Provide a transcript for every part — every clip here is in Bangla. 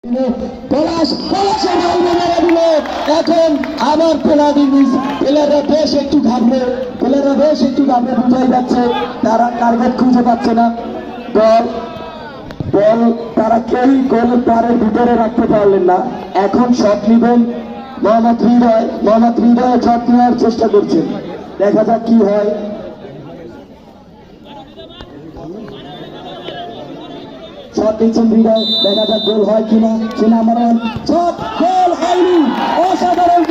এখন আবার প্লেয়াররা বেশ একটু ঘাবড়ে বুঝাই যাচ্ছে তারা টার্গেট খুঁজে পাচ্ছে না। বল তারা কেউই গোলের পাড়ের ভিতরে রাখতে পারলেন না। এখন শট নিবেন মোহাম্মদ হৃদয় শট নেওয়ার চেষ্টা করছেন, দেখা যাক কি হয়। শট নিচ্ছেন হৃদয়, দেখা যাক গোল হয় কিনা। সোনামরণ শট, গোল হয়নি। অসাধারণ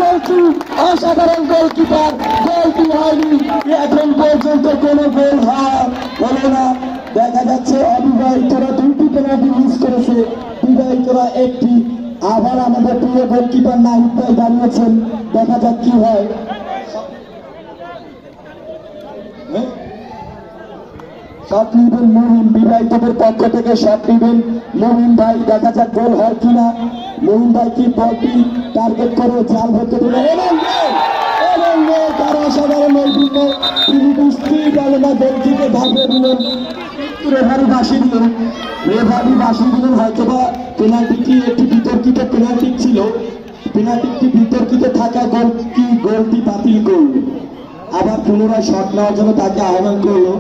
গোলকিপার, গোলটি হয়নি। এখন পর্যন্ত কোনো গোল হলো না। দেখা যাচ্ছে অবিবাহিতরা 2টি পেনাল্টি মিস করেছে, বিবাহিতরা 1টি। আবার আমাদের প্রিয় গোলকিপার নাহিদ ভাই দাঁড়িয়েছেন, দেখা যাক কি হয়। শট নিবেন মুহিন, বিবাহিতদের পক্ষ থেকে শট নিবেন মুহিন ভাই, দেখা যাক গোল হয় কিনা। মুহিন ভাই কি বলটি টার্গেট করে জাল ভেতরে দিলেন এবং তার অসাধারণ নৈপুণ্য, তিনি বুঝতেই পারলেন না গোলটিকে ঢাকিয়ে দিলেন। রেফারি বাঁশি দিলেন হয়তোবা পেনাল্টিটি একটি বিতর্কিত পেনাল্টি ছিল, পেনাল্টিটি বিতর্কিত থাকা গোলটি বাতিল করল। আবার পুনরায় শট নেওয়ার জন্য তাকে আহ্বান করলো,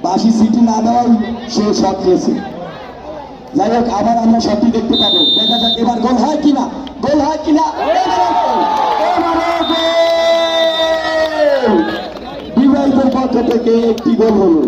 বাঁশি সিটি না দেওয়াই সে শট নিয়েছে। যাই হোক, আবার আমরা শটটি দেখতে পাবো, দেখা যাক এবার গোল হয় কিনা। বিবাহিতের পক্ষ থেকে একটি গোল হলো।